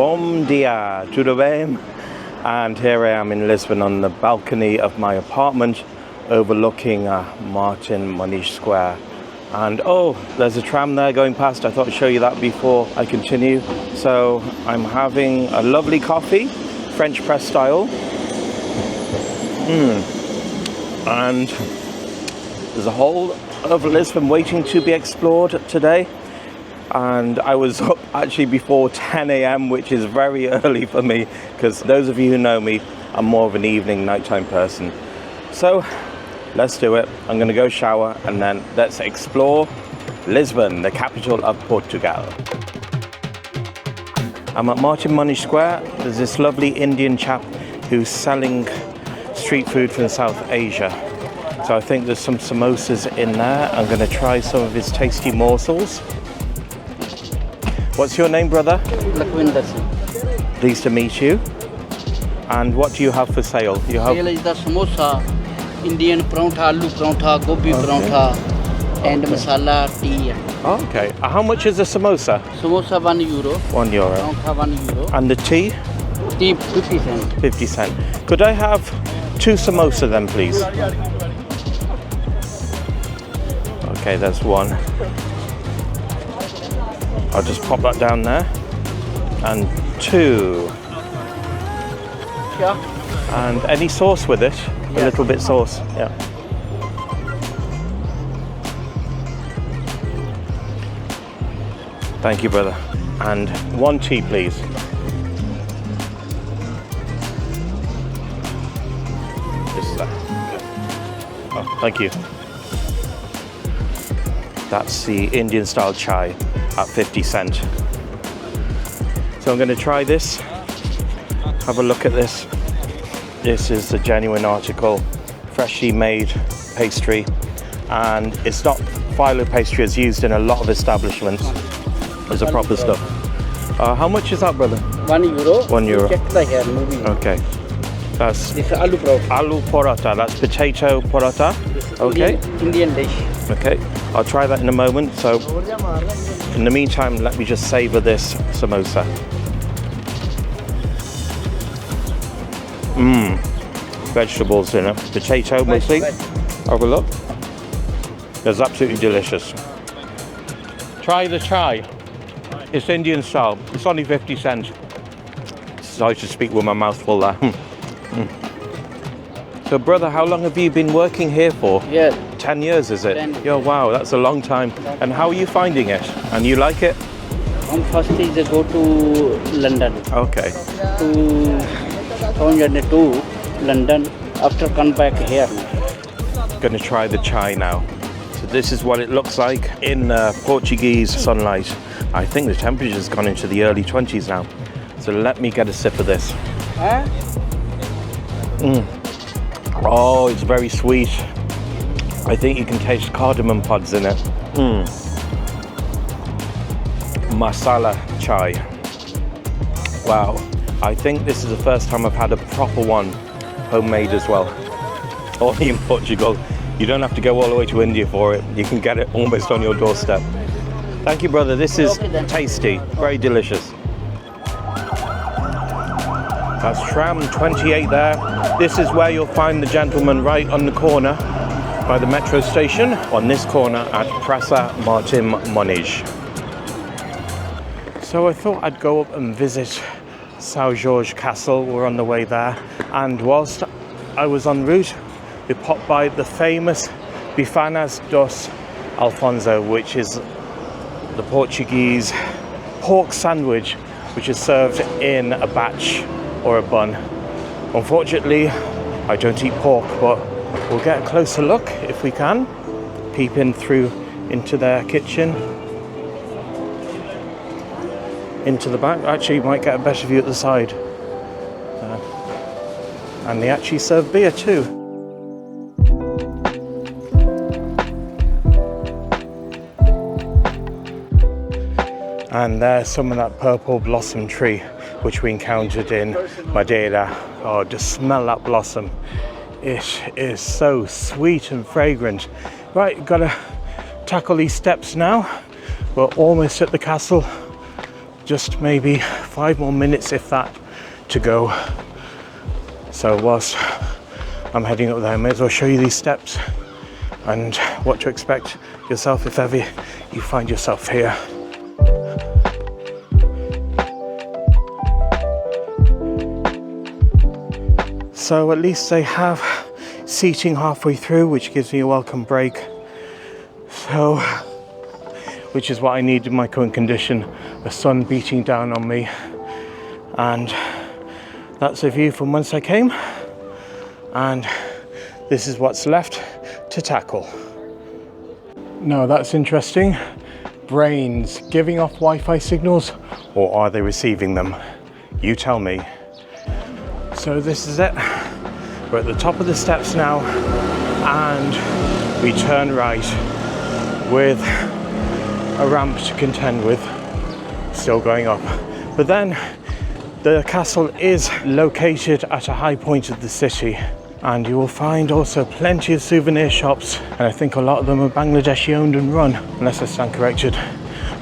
Bom dia, tudo bem? And here I am in Lisbon on the balcony of my apartment overlooking Martim Moniz Square. And oh, there's a tram there going past. I thought I'd show you that before I continue. So I'm having a lovely coffee, French press style. And there's a whole of Lisbon waiting to be explored today. And I was up actually before 10 a.m, which is very early for me, because those of you who know me, I'm more of an evening, nighttime person. So let's do it. I'm going to go shower and then let's explore Lisbon, the capital of Portugal. I'm at Martim Moniz Square. There's this lovely Indian chap who's selling street food from South Asia. So I think there's some samosas in there. I'm going to try some of his tasty morsels. What's your name, brother? Pleased to meet you. And what do you have for sale? You have sale is the samosa, Indian paratha, aloo paratha, gobi paratha, and masala tea. Okay. How much is a samosa? Samosa €1. €1. Paratha €1. And the tea? Tea 50 cents. 50 cents. Could I have 2 samosa then, please? Okay, there's one. I'll just pop that down there. And 2. Yeah. And any sauce with it? Yeah. A little bit sauce, yeah. Thank you, brother. And 1 tea, please. This is that. Oh, thank you. That's the Indian style chai at 50 cents. So I'm going to try this. Have a look at this. This is the genuine article, freshly made pastry, and it's not phyllo pastry as used in a lot of establishments. It's a proper stuff. How much is that, brother? €1. €1. Check the hair moving. Okay. That's this is aloo paratha. Aloo paratha. That's potato paratha. Okay. Indian dish. Okay. I'll try that in a moment. So in the meantime, let me just savor this samosa. Vegetables in it. Potato mostly. Have a look. It's absolutely delicious. Try the chai. It's Indian style. It's only 50 cents. Sorry to speak with my mouth full there. So brother, how long have you been working here for? Yeah. 10 years, is it? 10. Yeah, wow, that's a long time. And how are you finding it? And you like it? First is go to London. Okay. To London. After come back here. Gonna try the chai now. So this is what it looks like in Portuguese sunlight. I think the temperature's gone into the early 20s now. So let me get a sip of this. Huh? Oh, it's very sweet. I think you can taste cardamom pods in it. Masala chai. Wow. I think this is the first time I've had a proper one, homemade as well. Only in Portugal. You don't have to go all the way to India for it. You can get it almost on your doorstep. Thank you, brother. This is tasty, very delicious. That's tram 28 there. This is where you'll find the gentleman right on the corner by the metro station, on this corner at Praça Martim Moniz. So I thought I'd go up and visit São Jorge Castle. We're on the way there. And whilst I was en route, we popped by the famous Bifanas dos Alfonso, which is the Portuguese pork sandwich, which is served in a batch or a bun. Unfortunately, I don't eat pork, but we'll get a closer look if we can. Peep in through into their kitchen, into the back. Actually, you might get a better view at the side. And they actually serve beer too. And there's some of that purple blossom tree which we encountered in Madeira. Oh, just smell that blossom. It is so sweet and fragrant. Right, gotta tackle these steps now. We're almost at the castle. just maybe 5 more minutes, if that, to go. So whilst I'm heading up there, I may as well show you these steps and what to expect yourself if ever you find yourself here. So at least they have seating halfway through, which gives me a welcome break. So, which is what I need in my current condition, the sun beating down on me. And that's a view from whence I came. And this is what's left to tackle. Now that's interesting. Brains giving off Wi-Fi signals, or are they receiving them? You tell me. So this is it. We're at the top of the steps now, and we turn right with a ramp to contend with, still going up. But then the castle is located at a high point of the city, and you will find also plenty of souvenir shops, and I think a lot of them are Bangladeshi owned and run, unless I stand corrected.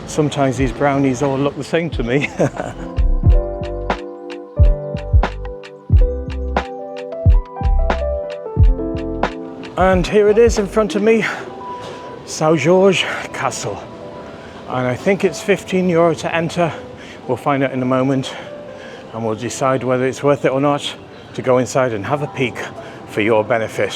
Sometimes these brownies all look the same to me. And here it is in front of me, Saint-Georges Castle. And I think it's €15 to enter. We'll find out in a moment, and we'll decide whether it's worth it or not to go inside and have a peek for your benefit.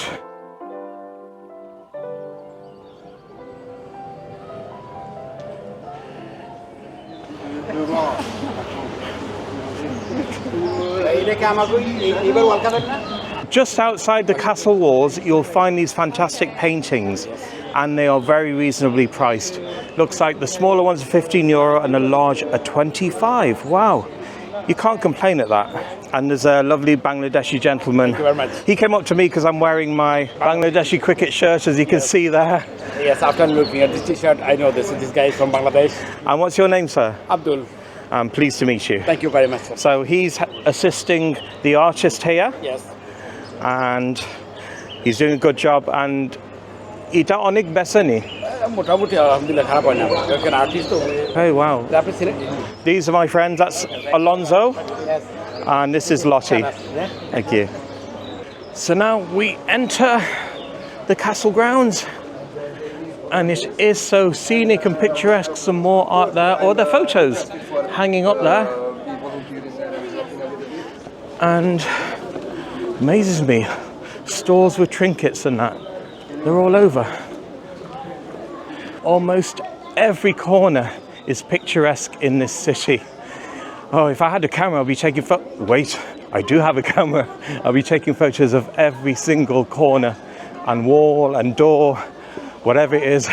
Just outside the castle walls, you'll find these fantastic paintings, and they are very reasonably priced. Looks like the smaller ones are €15 and the large are 25. Wow, you can't complain at that. And there's a lovely Bangladeshi gentleman. Thank you very much. He came up to me because I'm wearing my Bangladeshi cricket shirt, as you can see there. Yes, after looking at this t-shirt, I know this guy is from Bangladesh. And what's your name, sir? Abdul. I'm pleased to meet you. Thank you very much, sir. So he's assisting the artist here. Yes. And he's doing a good job. And এটা অনেক বেসনি মোটামুটি আলহামদুলিল্লাহ খারাপ হয় না একজন artist তো Hey, wow. আপনি ছিলেন These are my friends. That's Alonso. Yes. And this is Lottie. Thank you. So now we enter the castle grounds. And it is so scenic and picturesque. Some more art there. Or the photos hanging up there. And amazes me. Stores with trinkets and that. They're all over. Almost every corner is picturesque in this city. Oh, if I had a camera, I'll be taking Wait, I do have a camera. I'll be taking photos of every single corner and wall and door, whatever it is,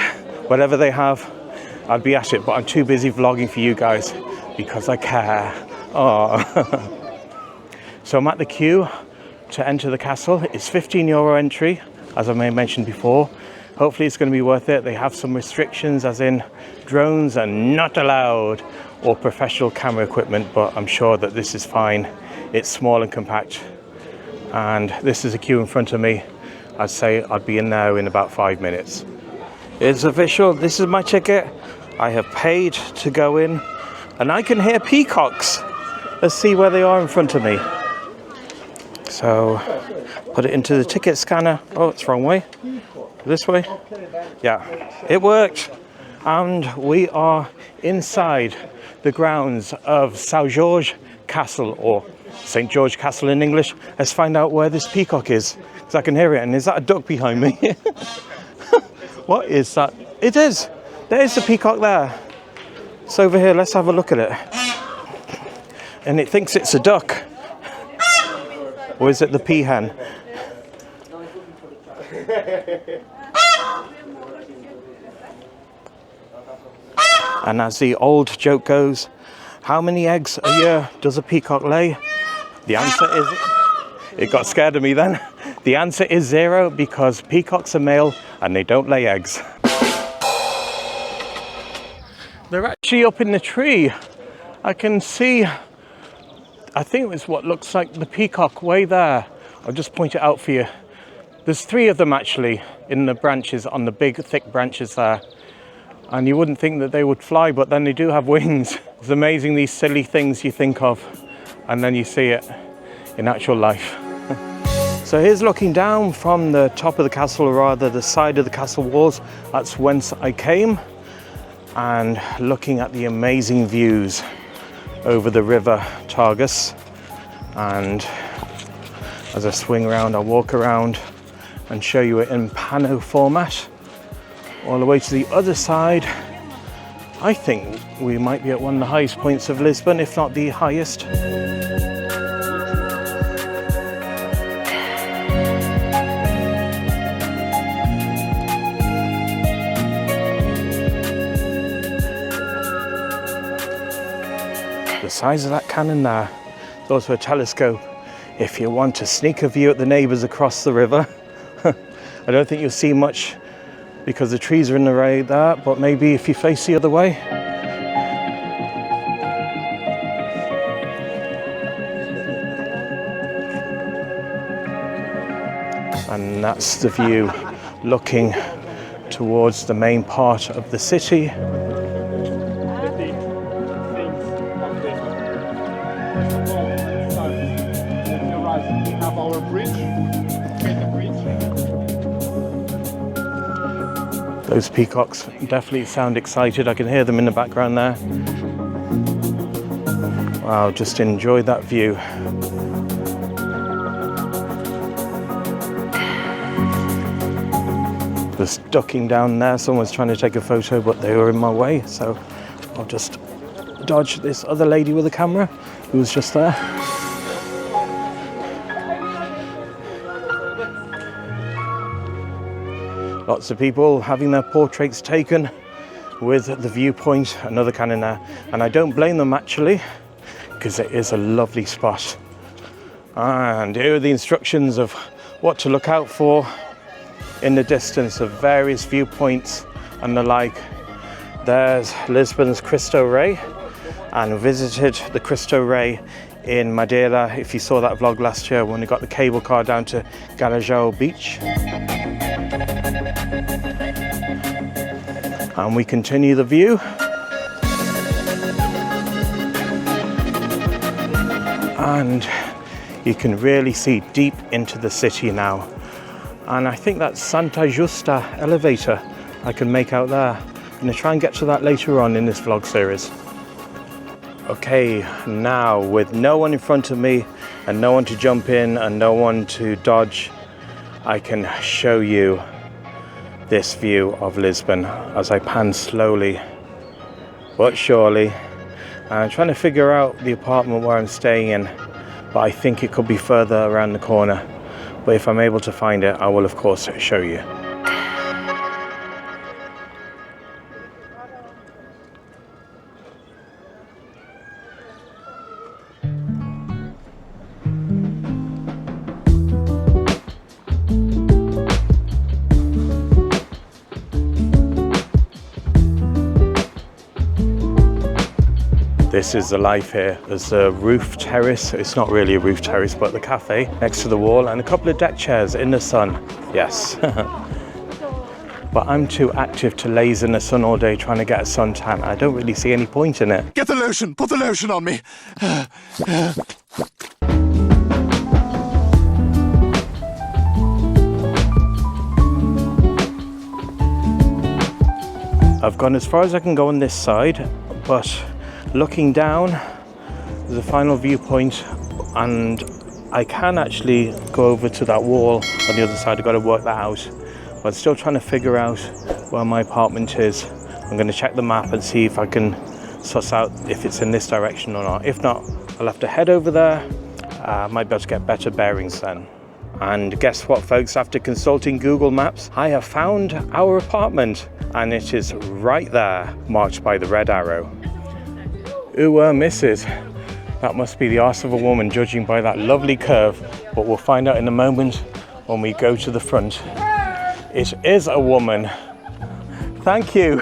whatever they have, I'd be at it. But I'm too busy vlogging for you guys because I care. Oh. So I'm at the queue to enter the castle. It's €15 entry, as I may have mentioned before. Hopefully it's going to be worth it. They have some restrictions, as in drones are not allowed, or professional camera equipment, but I'm sure that this is fine. It's small and compact. And this is a queue in front of me. I'd say I'd be in there in about 5 minutes. It's official. This is my ticket. I have paid to go in, and I can hear peacocks. Let's see where they are in front of me. So put it into the ticket scanner. Oh, it's the wrong way. This way? Yeah, it worked. And we are inside the grounds of Saint-Georges Castle, or St. George Castle in English. Let's find out where this peacock is, because I can hear it. And is that a duck behind me? What is that? It is. There's the peacock there. It's over here. Let's have a look at it. And it thinks it's a duck. Or is it the peahen? And as the old joke goes, how many eggs a year does a peacock lay? The answer is... It got scared of me then. The answer is 0, because peacocks are male and they don't lay eggs. They're actually up in the tree. I can see... I think it's what looks like the peacock way there. I'll just point it out for you. There's 3 of them actually in the branches, on the big thick branches there. And you wouldn't think that they would fly, but then they do have wings. It's amazing, these silly things you think of and then you see it in actual life. So here's looking down from the top of the castle, or rather the side of the castle walls. That's whence I came, and looking at the amazing views over the river Tagus. And as I swing around, I'll walk around and show you it in pano format. All the way to the other side. I think we might be at one of the highest points of Lisbon, if not the highest. The size of that cannon there. It's also a telescope if you want to sneak a view at the neighbours across the river. I don't think you'll see much because the trees are in the way there, but maybe if you face the other way. And that's the view looking towards the main part of the city. Those peacocks definitely sound excited. I can hear them in the background there. Wow, just enjoy that view. Just ducking down there. Someone's trying to take a photo, but they were in my way. So I'll just dodge this other lady with a camera who was just there. Lots of people having their portraits taken with the viewpoint, another cannon there. And I don't blame them actually, because it is a lovely spot. And here are the instructions of what to look out for in the distance of various viewpoints and the like. There's Lisbon's Cristo Rei, and visited the Cristo Rei in Madeira. If you saw that vlog last year when we got the cable car down to Garajão Beach. And we continue the view. And you can really see deep into the city now. And I think that's Santa Justa elevator I can make out there. I'm going to try and get to that later on in this vlog series. Okay, now with no one in front of me and no one to jump in and no one to dodge, I can show you this view of Lisbon as I pan slowly but surely. And I'm trying to figure out the apartment where I'm staying in, but I think it could be further around the corner. But if I'm able to find it, I will of course show you. This is the life here. There's a roof terrace. It's not really a roof terrace, but the cafe next to the wall, and a couple of deck chairs in the sun. Yes. But I'm too active to laze in the sun all day trying to get a suntan. I don't really see any point in it. Get the lotion. Put the lotion on me. I've gone as far as I can go on this side, but looking down, there's a final viewpoint, and I can actually go over to that wall on the other side. I've got to work that out, but I'm still trying to figure out where my apartment is. I'm going to check the map and see if I can suss out if it's in this direction or not. If not, I'll have to head over there. I might be able to get better bearings then. And guess what, folks? After consulting Google Maps, I have found our apartment, and it is right there, marked by the red arrow. Ooh, misses. That must be the arse of a woman, judging by that lovely curve, but we'll find out in a moment when we go to the front. It is a woman. Thank you.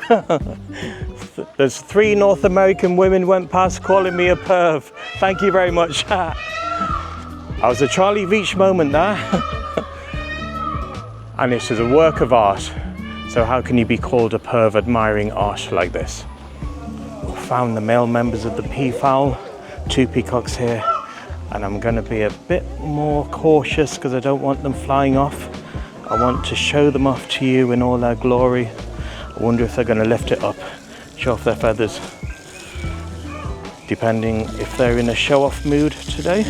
There's 3 North American women went past calling me a perv. Thank you very much. That was a Charlie Veach moment there. And this is a work of art. So how can you be called a perv admiring art like this? We'll found the male members of the peafowl, 2 peacocks here, and I'm going to be a bit more cautious because I don't want them flying off. I want to show them off to you in all their glory. I wonder if they're going to lift it up, show off their feathers, depending if they're in a show-off mood today.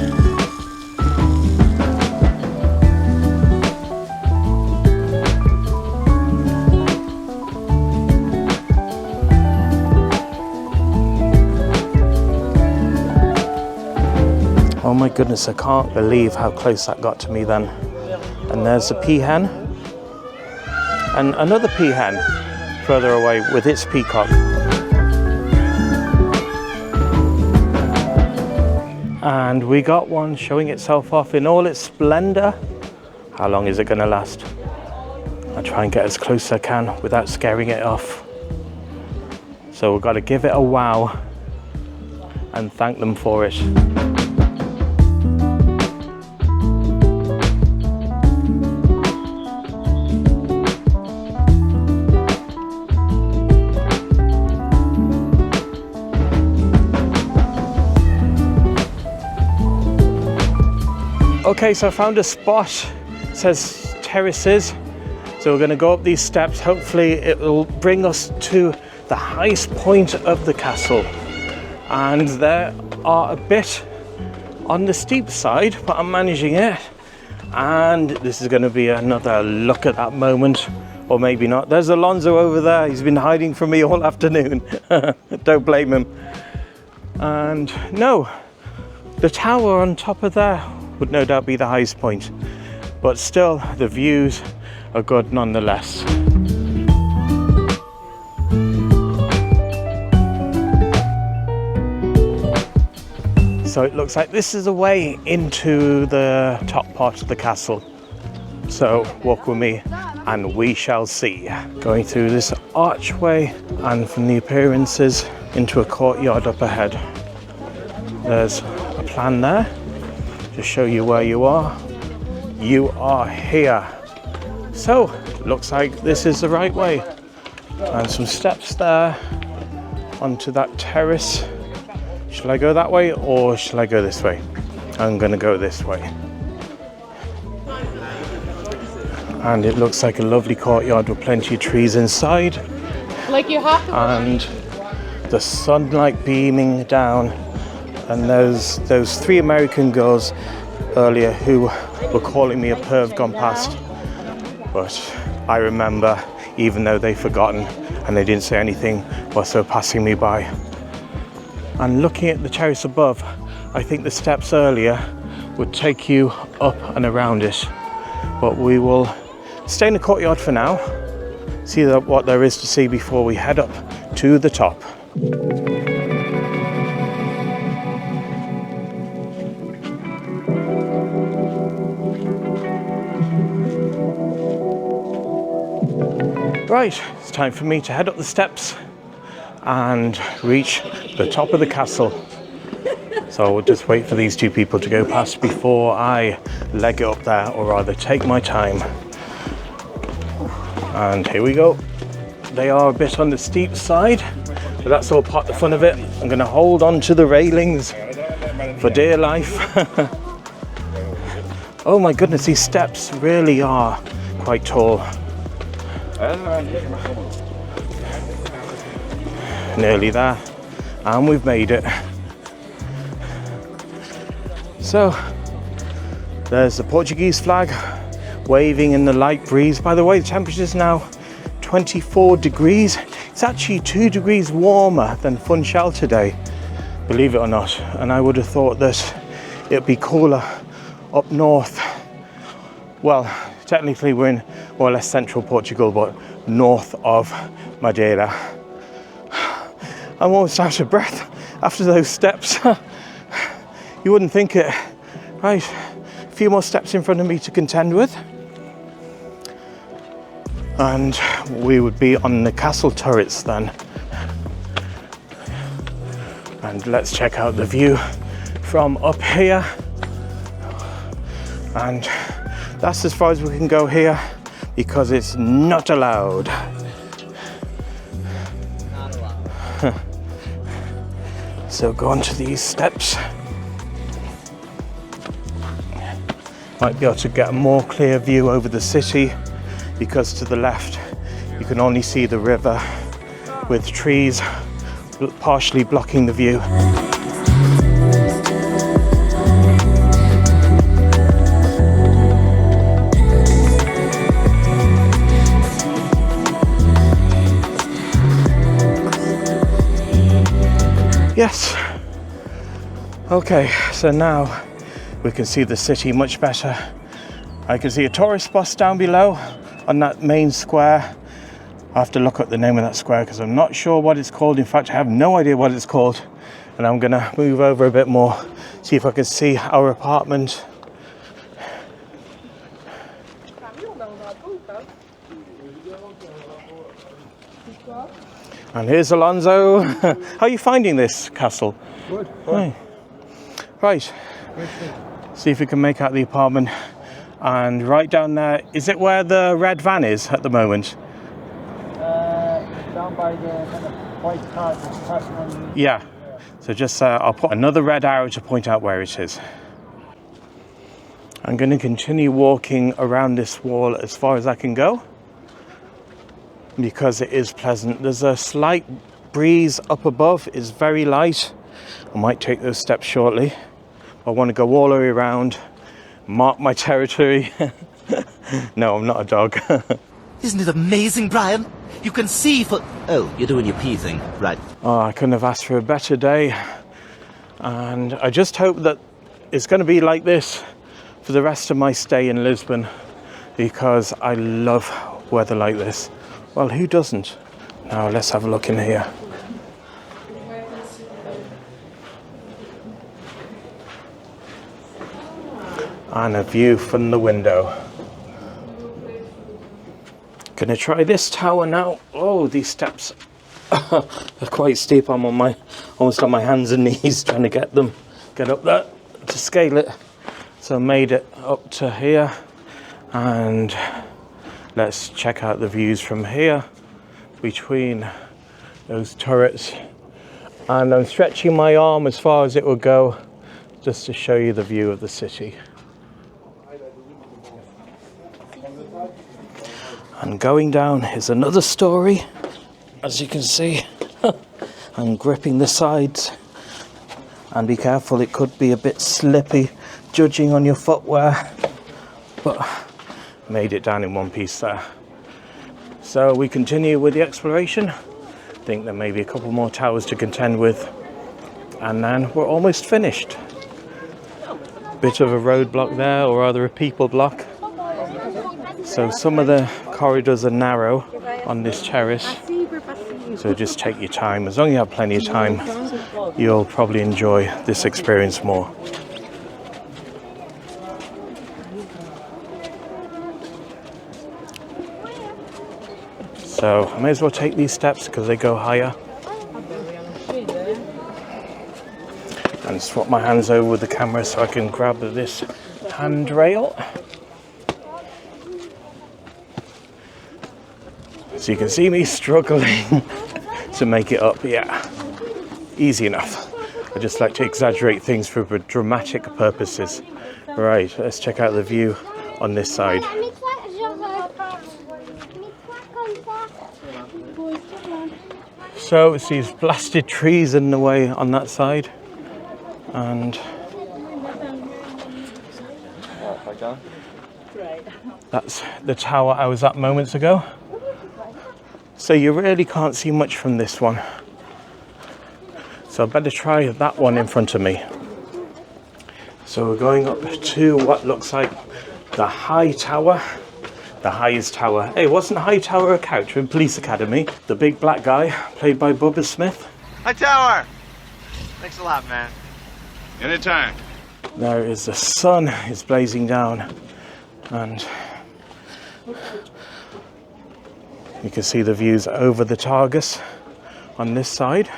Oh my goodness, I can't believe how close that got to me then. And there's a peahen, and another peahen further away with its peacock. And we got one showing itself off in all its splendor. How long is it gonna last? I'll try and get as close as I can without scaring it off. So we've got to give it a wow and thank them for it. Okay, so I found a spot, it says terraces. So we're going to go up these steps. Hopefully it will bring us to the highest point of the castle. And there are a bit on the steep side, but I'm managing it. And this is going to be another look at that moment, or maybe not. There's Alonso over there. He's been hiding from me all afternoon. Don't blame him. And no, the tower on top of there would no doubt be the highest point, but still the views are good nonetheless. So it looks like this is a way into the top part of the castle. So walk with me and we shall see. Going through this archway, and from the appearances into a courtyard up ahead. There's a plan there to show you where you are. You are here. So, looks like this is the right way. And some steps there onto that terrace. Shall I go that way or shall I go this way? I'm gonna go this way. And it looks like a lovely courtyard with plenty of trees inside. Like you have to. And the sunlight beaming down. And those 3 American girls earlier who were calling me a perv gone past. But I remember, even though they've forgotten and they didn't say anything whilst they were passing me by. And looking at the terrace above, I think the steps earlier would take you up and around it. But we will stay in the courtyard for now, see what there is to see before we head up to the top. Right, it's time for me to head up the steps and reach the top of the castle. So we'll just wait for these 2 people to go past before I leg it up there, or rather take my time. And here we go. They are a bit on the steep side, but that's all part of the fun of it. I'm going to hold on to the railings for dear life. Oh my goodness, these steps really are quite tall. Nearly there, and we've made it. So there's the Portuguese flag waving in the light breeze. By the way, the temperature is now 24 degrees. It's actually 2 degrees warmer than Funchal today, believe it or not. And I would have thought that it'd be cooler up north. Well, technically we're in more or less central Portugal, but north of Madeira. I'm almost out of breath after those steps. You wouldn't think it. Right, a few more steps in front of me to contend with. And we would be on the castle turrets then. And let's check out the view from up here. And that's as far as we can go here, because it's not allowed. So go onto these steps. Might be able to get a more clear view over the city, because to the left you can only see the river with trees partially blocking the view. Yes. Okay, so now we can see the city much better. I can see a tourist bus down below on that main square. I have to look up the name of that square because I'm not sure what it's called. In fact, I have no idea what it's called. And I'm gonna move over a bit more, see if I can see our apartment. And here's Alonso. How are you finding this castle? Good. Hi. Right. See if we can make out the apartment. And right down there, is it where the red van is at the moment? Down by the kind of white car that's passing on. Yeah. So just I'll put another red arrow to point out where it is. I'm going to continue walking around this wall as far as I can go, because it is pleasant. There's a slight breeze up above, it's very light. I might take those steps shortly. I want to go all the way around, mark my territory. No, I'm not a dog. Isn't it amazing, Brian? You can see for... Oh, you're doing your pee thing, right. Oh, I couldn't have asked for a better day. And I just hope that it's going to be like this for the rest of my stay in Lisbon, because I love weather like this. Well, who doesn't? Now let's have a look in here. And a view from the window. Gonna try this tower now. Oh, these steps are quite steep. I'm on almost on my hands and knees trying to get up there to scale it. So I made it up to here, and let's check out the views from here between those turrets. And I'm stretching my arm as far as it will go just to show you the view of the city. And going down is another story, as you can see. I'm gripping the sides, and be careful, it could be a bit slippy judging on your footwear, but made it down in one piece there. So we continue with the exploration. I think there may be a couple more towers to contend with, and then we're almost finished. Bit of a roadblock there, or rather a people block. So some of the corridors are narrow on this terrace, so just take your time. As long as you have plenty of time, you'll probably enjoy this experience more. So I may as well take these steps because they go higher. And swap my hands over with the camera so I can grab this handrail. So you can see me struggling to make it up. Yeah, easy enough. I just like to exaggerate things for dramatic purposes. Right, let's check out the view on this side. So it's these blasted trees in the way on that side, and that's the tower I was at moments ago. So you really can't see much from this one. So I better try that one in front of me. So we're going up to what looks like the High Tower. The highest tower. Hey, wasn't High Tower a character in Police Academy? The big black guy, played by Bubba Smith. High Tower! Thanks a lot, man. Anytime. There is the sun is blazing down, and you can see the views over the Targus on this side.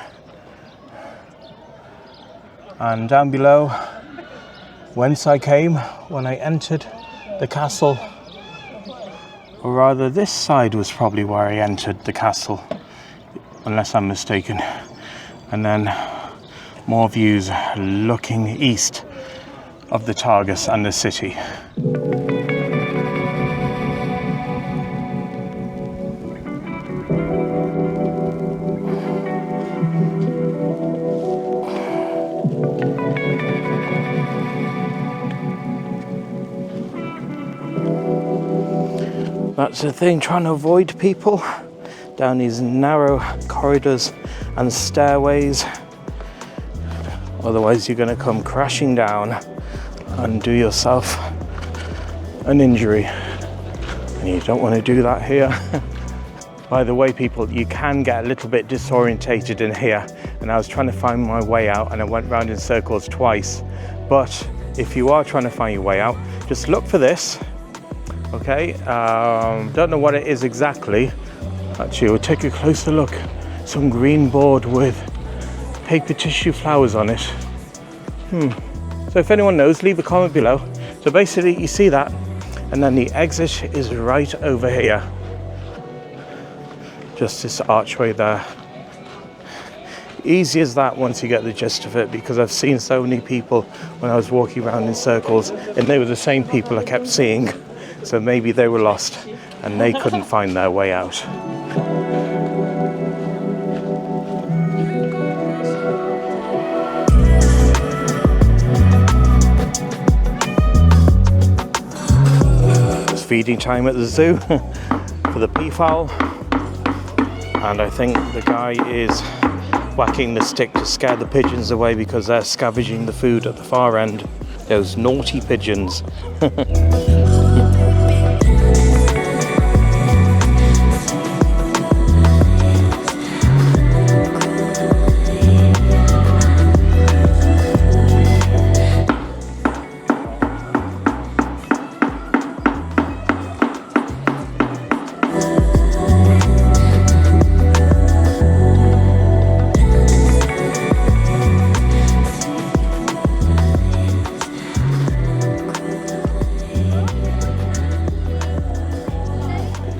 And down below, whence I came when I entered the castle, or rather this side was probably where I entered the castle, unless I'm mistaken. And then More views looking east of the Targus and the city. That's the thing, trying to avoid people down these narrow corridors and stairways. Otherwise you're going to come crashing down and do yourself an injury. And you don't want to do that here. By the way, people, you can get a little bit disorientated in here. And I was trying to find my way out and I went round in circles twice. But if you are trying to find your way out, just look for this. Okay, don't know what it is exactly. Actually, we'll take a closer look. Some green board with paper tissue flowers on it. So if anyone knows, leave a comment below. So basically you see that, and then the exit is right over here. Just this archway there. Easy as that once you get the gist of it, because I've seen so many people when I was walking around in circles, and they were the same people I kept seeing. So maybe they were lost and they couldn't find their way out. It's feeding time at the zoo for the peafowl. And I think the guy is whacking the stick to scare the pigeons away because they're scavenging the food at the far end. Those naughty pigeons.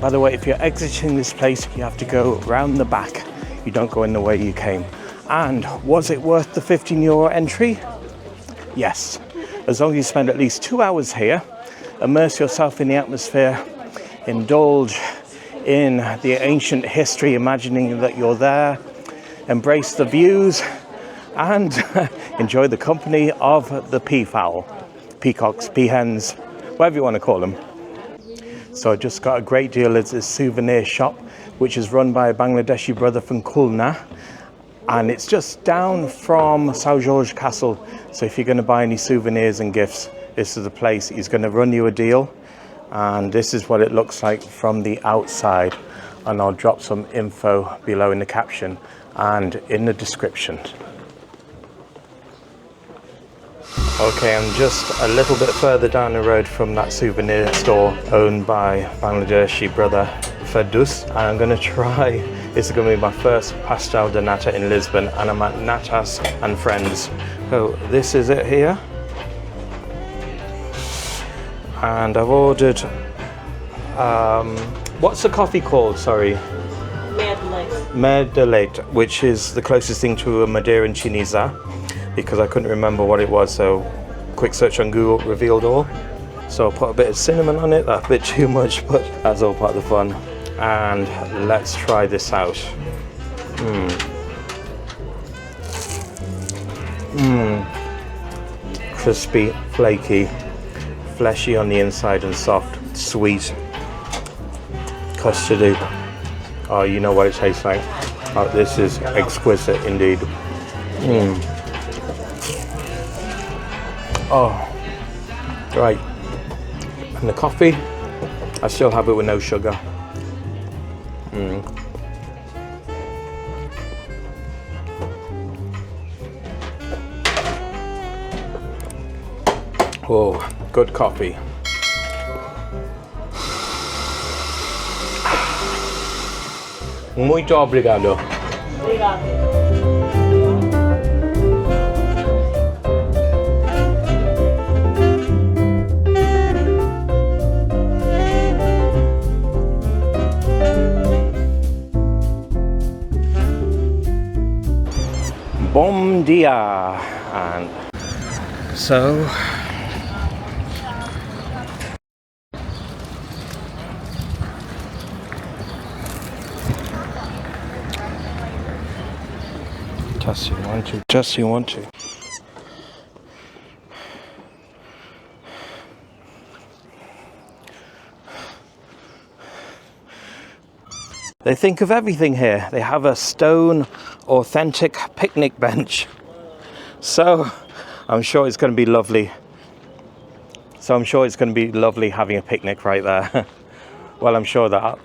By the way, if you're exiting this place, you have to go round the back. You don't go in the way you came. And was it worth the €15 entry? Yes. As long as you spend at least 2 hours here, immerse yourself in the atmosphere, indulge in the ancient history, imagining that you're there, embrace the views, and enjoy the company of the peafowl, peacocks, peahens, whatever you want to call them. So I just got a great deal at this souvenir shop, which is run by a Bangladeshi brother from Khulna. And it's just down from St. George Castle. So if you're going to buy any souvenirs and gifts, this is the place. He's going to run you a deal. And this is what it looks like from the outside. And I'll drop some info below in the caption and in the description. Okay, I'm just a little bit further down the road from that souvenir store owned by Bangladeshi brother Ferdus, and I'm going to try, this is going to be my first pastel de nata in Lisbon, and I'm at Natas and Friends. So this is it here, and I've ordered, what's the coffee called, sorry? Medellate, which is the closest thing to a Madeiran Chinesa, because I couldn't remember what it was, so quick search on Google revealed all. So I'll put a bit of cinnamon on it, that's a bit too much, but that's all part of the fun. And let's try this out. Crispy, flaky, fleshy on the inside and soft, sweet, custardy. Oh, you know what it tastes like. Oh, this is exquisite indeed. Oh, right. And the coffee, I still have it with no sugar. Oh, good coffee. Muito obrigado. Bom dia. Eunoia. And so testing 1 2, testing 1 2. They think of everything here. They have a stone authentic picnic bench. So I'm sure it's going to be lovely. Having a picnic right there. Well, I'm sure that.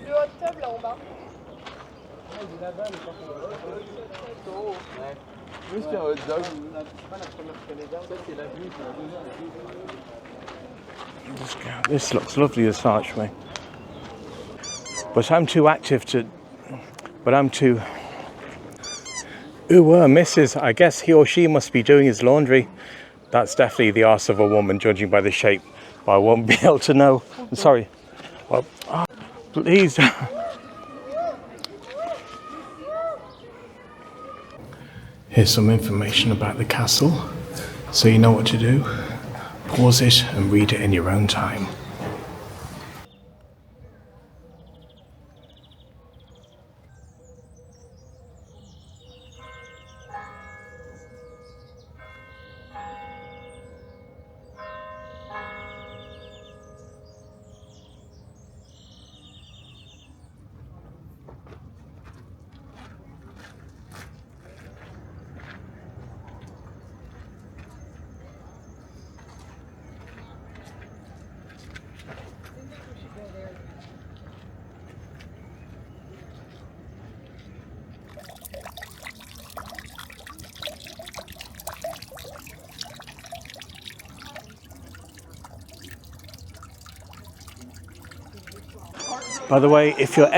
This looks lovely, this archway. But I'm too active to. Ooh, Mrs. I guess he or she must be doing his laundry. That's definitely the arse of a woman, judging by the shape. But I won't be able to know. I'm sorry. Well, please. Here's some information about the castle, so you know what to do. Pause it and read it in your own time. By the way, if you're